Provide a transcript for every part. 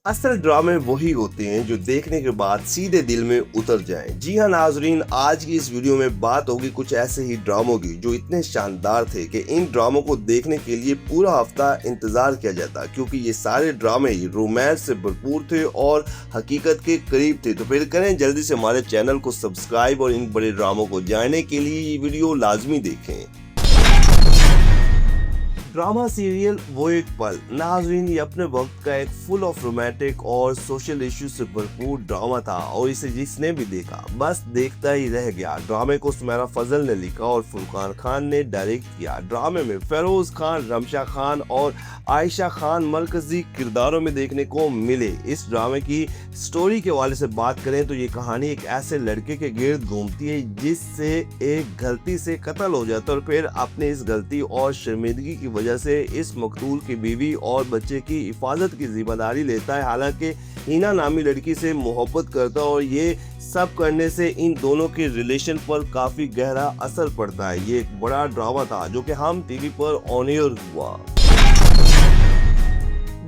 असल ड्रामे वही होते हैं जो देखने के बाद सीधे दिल में उतर जाएं। जी हाँ नाजरीन, आज की इस वीडियो में बात होगी कुछ ऐसे ही ड्रामों की जो इतने शानदार थे कि इन ड्रामों को देखने के लिए पूरा हफ्ता इंतजार किया जाता, क्योंकि ये सारे ड्रामे ही रोमांस से भरपूर थे और हकीकत के करीब थे। तो फिर करें जल्दी से हमारे चैनल को सब्सक्राइब और इन बड़े ड्रामों को जानने के लिए ये वीडियो लाजमी देखें। ड्रामा सीरियल वो एक पल नाजरीन, ये अपने वक्त का एक फुल ऑफ रोमांटिक और सोशल इश्यू से भरपूर ड्रामा था और इसे जिसने भी देखा बस देखता ही रह गया। ड्रामे को सुमेरा फजल ने लिखा और फुरकान खान ने डायरेक्ट किया। ड्रामे में फेरोज खान, रमशा खान और आयशा खान मरकजी किरदारों में देखने को मिले। इस ड्रामे की स्टोरी के हवाले से बात करें तो ये कहानी एक ऐसे लड़के के गिर्द घूमती है जिससे एक गलती से कत्ल हो जाता है और फिर अपने इस गलती और शर्मिंदगी की वजह से इस मकतूल की बीवी और बच्चे की हिफाजत की जिम्मेदारी लेता है। हालांकि हिना नामी लड़की से मोहब्बत करता है और ये सब करने से इन दोनों के रिलेशन पर काफी गहरा असर पड़ता है। ये एक बड़ा ड्रामा था जो कि हम टीवी पर ऑन एयर हुआ।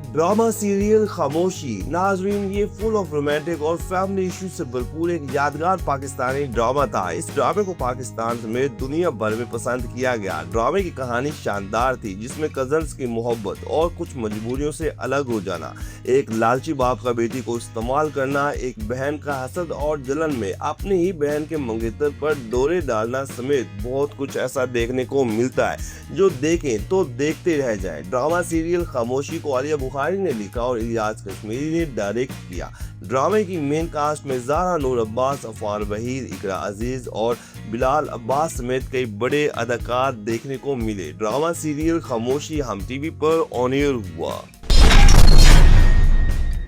ड्रामा सीरियल खामोशी नाजरीन, ये फुल ऑफ रोमांटिक और फैमिली इश्यू से भरपूर एक यादगार पाकिस्तानी ड्रामा था। इस ड्रामे को पाकिस्तान समेत दुनिया भर में पसंद किया गया। ड्रामे की कहानी शानदार थी जिसमें कजन्स की मोहब्बत और कुछ मजबूरियों से अलग हो जाना, एक लालची बाप का बेटी को इस्तेमाल करना, एक बहन का हसद और जलन में अपनी ही बहन के मंगेतर पर डोरे डालना समेत बहुत कुछ ऐसा देखने को मिलता है जो देखें तो देखते रह जाए। ड्रामा सीरियल खामोशी को आलिया बुखारी ने लिखा और इलियास कश्मीरी ने डायरेक्ट किया। ड्रामे की मेन कास्ट में ज़ारा नूर अब्बास, अफार वहीद, इकरा अजीज और बिलाल अब्बास समेत कई बड़े अदाकार देखने को मिले। ड्रामा सीरियल खामोशी हम टीवी पर ऑन एयर हुआ।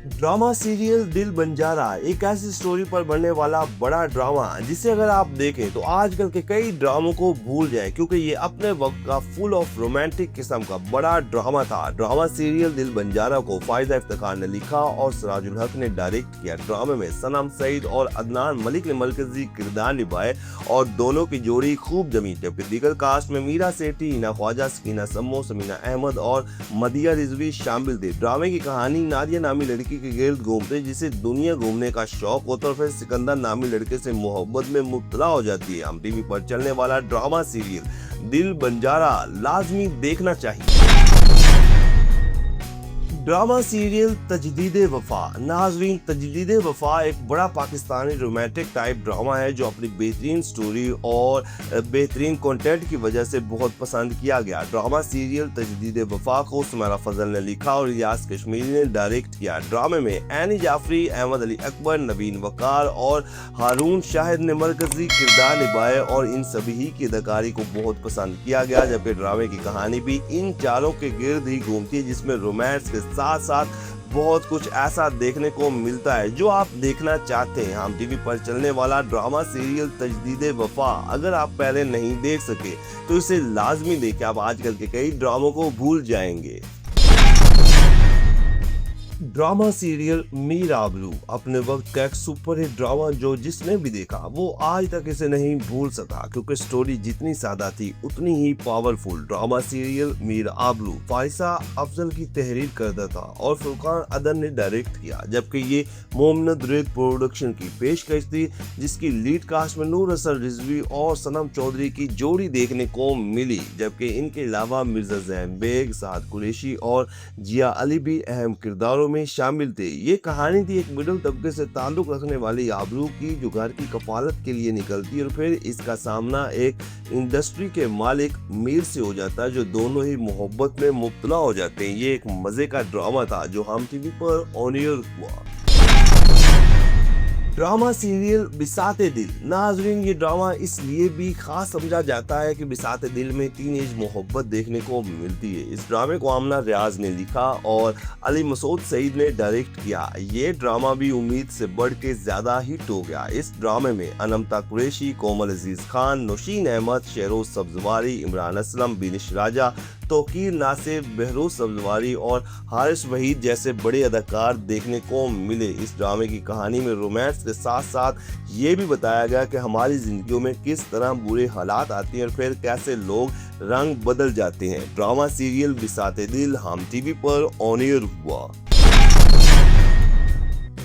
ड्रामा सीरियल दिल बंजारा एक ऐसी स्टोरी पर बनने वाला बड़ा ड्रामा जिसे अगर आप देखें तो आजकल के कई ड्रामों को भूल जाएं, क्योंकि ये अपने वक्त का फुल ऑफ रोमांटिक किस्म का बड़ा ड्रामा था। ड्रामा सीरियल दिल बंजारा को फायदा इफ्तिखार ने लिखा और सिराजुल हक ने डायरेक्ट किया। ड्रामे में सनम सईद और अदनान मलिक ने मरकजी किरदार निभाए और दोनों की जोड़ी खूब जमी, जबकि दीगर कास्ट में मीरा सेठी, हिना ख्वाजा, सकीना सम्मो, समीना अहमद और मदिया रिजवी शामिल थे। ड्रामे की कहानी नादिया नामी लड़की के गिर्द घूमते जिसे दुनिया घूमने का शौक होता और फिर सिकंदर नामी लड़के से मोहब्बत में मुब्तला हो जाती है। हम टीवी पर चलने वाला ड्रामा सीरियल दिल बंजारा लाजमी देखना चाहिए। ड्रामा सीरियल तजदीदे वफा नाजरीन, तजदीदे वफा एक बड़ा पाकिस्तानी रोमांटिक टाइप ड्रामा है जो अपनी बेहतरीन स्टोरी और बेहतरीन कंटेंट की वजह से बहुत पसंद किया गया। ड्रामा सीरियल तजदीदे वफा को सुमेरा फजल ने लिखा और इलियास कश्मीरी ने डायरेक्ट किया। ड्रामे में एनी जाफरी, अहमद अली अकबर, नवीन वकार और हारून शाहिद ने मरकजी किरदार निभाए और इन सभी ही की अदाकारी को बहुत पसंद किया गया। जबकि ड्रामे की कहानी भी इन चारों के गिर्द ही घूमती है जिसमें रोमांस के साथ साथ बहुत कुछ ऐसा देखने को मिलता है जो आप देखना चाहते हैं। हम टीवी पर चलने वाला ड्रामा सीरियल तजदीदे वफा अगर आप पहले नहीं देख सके तो इसे लाजमी देखें, आप आजकल के कई ड्रामों को भूल जाएंगे। ड्रामा सीरियल मीर आबरू अपने वक्त का एक सुपरहिट ड्रामा जो जिसने भी देखा वो आज तक इसे नहीं भूल सका, क्योंकि स्टोरी जितनी सादा थी उतनी ही powerful. Drama serial Meer Abru Farisa Afzal की तहरीर करता था और फुरकान अदन ने डायरेक्ट किया, जबकि ये मोहम्मद रेद प्रोडक्शन की पेशकश थी जिसकी लीड कास्ट में नूर हसन रिजवी और सनम चौधरी की जोड़ी देखने को मिली। जबकि इनके अलावा मिर्जा जैन बेग, साद कुरैशी और जिया अली भी अहम किरदारों में शामिल थे। ये कहानी थी एक मिडिल तबके से ताल्लुक रखने वाली आबरू की जो घर की कफालत के लिए निकलती है और फिर इसका सामना एक इंडस्ट्री के मालिक मीर से हो जाता है जो दोनों ही मोहब्बत में मुब्तला हो जाते हैं। ये एक मजे का ड्रामा था जो हम टीवी पर ऑन एयर हुआ। ड्रामा सीरियल बिसाते दिल नाजरीन, ये ड्रामा इसलिए भी खास समझा जाता है कि बिसाते दिल में टीनेज मोहब्बत देखने को मिलती है। इस ड्रामे को आमना रियाज ने लिखा और अली मसूद सईद ने डायरेक्ट किया। ये ड्रामा भी उम्मीद से बढ़ के ज्यादा हिट हो गया। इस ड्रामे में अनमता कुरैशी, कोमल अजीज खान, नौशीन अहमद, शेरोज सब्जवारी, इमरान असलम, बिनिश राजा, तोकीर नासिर, बहरोज सब्जवारी और हारिस वहीद जैसे बड़े अदाकार देखने को मिले। इस ड्रामे की कहानी में रोमांस के साथ साथ ये भी बताया गया कि हमारी जिंदगियों में किस तरह बुरे हालात आते हैं और फिर कैसे लोग रंग बदल जाते हैं। ड्रामा सीरियल बिसाते दिल हम टीवी पर ऑन एयर हुआ।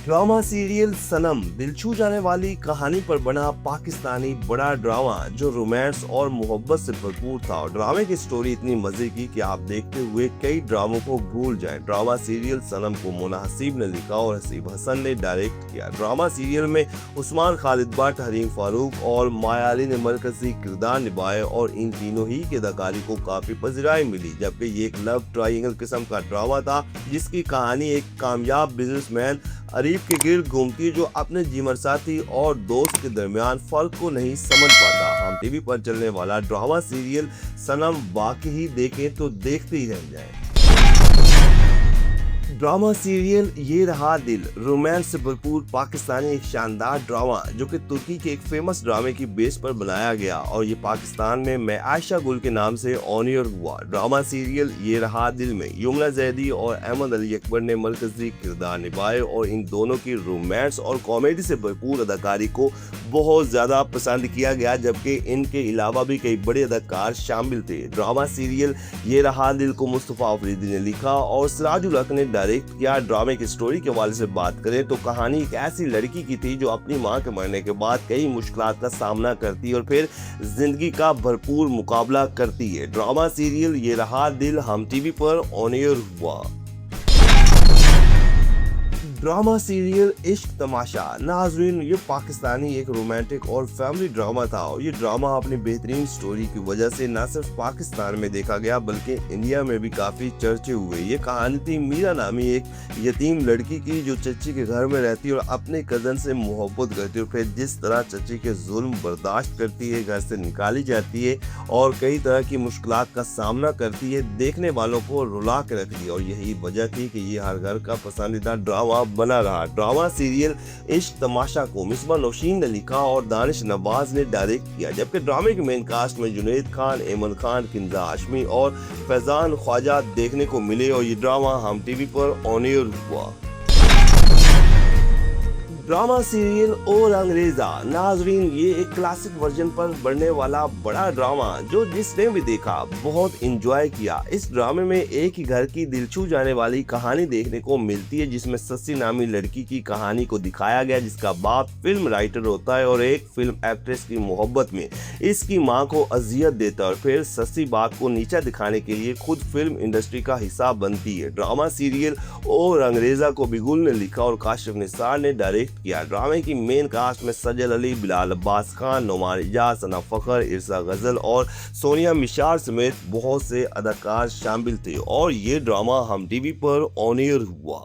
ड्रामा सीरियल सनम दिल छू जाने वाली कहानी पर बना पाकिस्तानी बड़ा ड्रामा जो रोमांस और मोहब्बत से भरपूर था। और ड्रामे की स्टोरी इतनी मजे की कि आप देखते हुए कई ड्रामों को भूल जाएं। ड्रामा सीरियल सनम को मोना हसीब ने लिखा और हसीब हसन ने डायरेक्ट किया। ड्रामा सीरियल में उस्मान खालिद भट्ट, हरीम फारूक और माया अली ने मरकजी किरदार निभाए और इन तीनों ही की अदाकारी को काफी पज़िराई मिली। जबकि ये एक लव ट्रायंगल किस्म का ड्रामा था जिसकी कहानी एक कामयाब बिजनेसमैन अरीफ के गिर्द घूमती है जो अपने जीवन साथी और दोस्त के दरमियान फर्क को नहीं समझ पाता। हम टीवी पर चलने वाला ड्रामा सीरियल सनम वाकई देखें तो देखते ही रह जाएं। ड्रामा सीरियल ये रहा दिल रोमांस से भरपूर पाकिस्तानी एक शानदार ड्रामा जो कि तुर्की के एक फेमस ड्रामे की बेस पर बनाया गया और ये पाकिस्तान में मैं आयशा गुल के नाम से ऑन एयर हुआ। ड्रामा सीरियल ये रहा दिल में यमुना जैदी और अहमद अली अकबर ने मरकजी किरदार निभाए और इन दोनों की रोमांस और कॉमेडी से भरपूर अदाकारी को बहुत ज्यादा पसंद किया गया, जबकि इनके अलावा भी कई बड़े अदाकार शामिल थे। ड्रामा सीरियल ये रहा दिल को मुस्तफा अफरीदी ने लिखा और सिराजुल हक ने डायरेक्ट किया। ड्रामे की स्टोरी के हवाले से बात करें तो कहानी एक ऐसी लड़की की थी जो अपनी मां के मरने के बाद कई मुश्किलात का सामना करती है और फिर जिंदगी का भरपूर मुकाबला करती है। ड्रामा सीरियल ये रहा दिल हम टीवी पर ऑन एयर हुआ। ड्रामा सीरियल इश्क तमाशा नाजरीन ये पाकिस्तानी एक रोमांटिक और फैमिली ड्रामा था और ये ड्रामा अपनी बेहतरीन स्टोरी की वजह से न सिर्फ पाकिस्तान में देखा गया बल्कि इंडिया में भी काफ़ी चर्चे हुए। ये कहानी थी मीरा नामी एक यतीम लड़की की जो चच्ची के घर में रहती है और अपने कज़न से मोहब्बत करती है और फिर जिस तरह चच्ची के जुल्म बर्दाश्त करती है, घर से निकाली जाती है और कई तरह की मुश्किलात का सामना करती है, देखने वालों को रुला के रख दिया और यही वजह थी कि ये हर घर का पसंदीदा ड्रामा बना रहा। ड्रामा सीरियल इश्क तमाशा को मिसबा नौशीन ने लिखा और दानिश नवाज ने डायरेक्ट किया, जबकि ड्रामे के मेन कास्ट में जुनैद खान, एमन खान, किंजा हाशमी और फैजान ख्वाजा देखने को मिले और ये ड्रामा हम टीवी पर ऑन एयर हुआ। ड्रामा सीरियल और अंग्रेजा नाजरीन ये एक क्लासिक वर्जन पर बनने वाला बड़ा ड्रामा जो जिसने भी देखा बहुत इंजॉय किया। इस ड्रामे में एक ही घर की दिल छू जाने वाली कहानी देखने को मिलती है जिसमें सस्सी नामी लड़की की कहानी को दिखाया गया जिसका बाप फिल्म राइटर होता है और एक फिल्म एक्ट्रेस की मोहब्बत में इसकी मां को अजियत देता है और फिर सस्सी बाप को नीचा दिखाने के लिए खुद फिल्म इंडस्ट्री का हिस्सा बनती है। ड्रामा सीरियल और अंग्रेजा को बिगुल ने लिखा और काशिफ निसार ने डायरेक्ट किया। ड्रामे की मेन कास्ट में सजल अली, बिलाल अब्बास खान, नोमान इजाज, सना फखर, इरसा गजल और सोनिया मिशार समेत बहुत से अदाकार शामिल थे और ये ड्रामा हम टीवी पर ऑन एयर हुआ।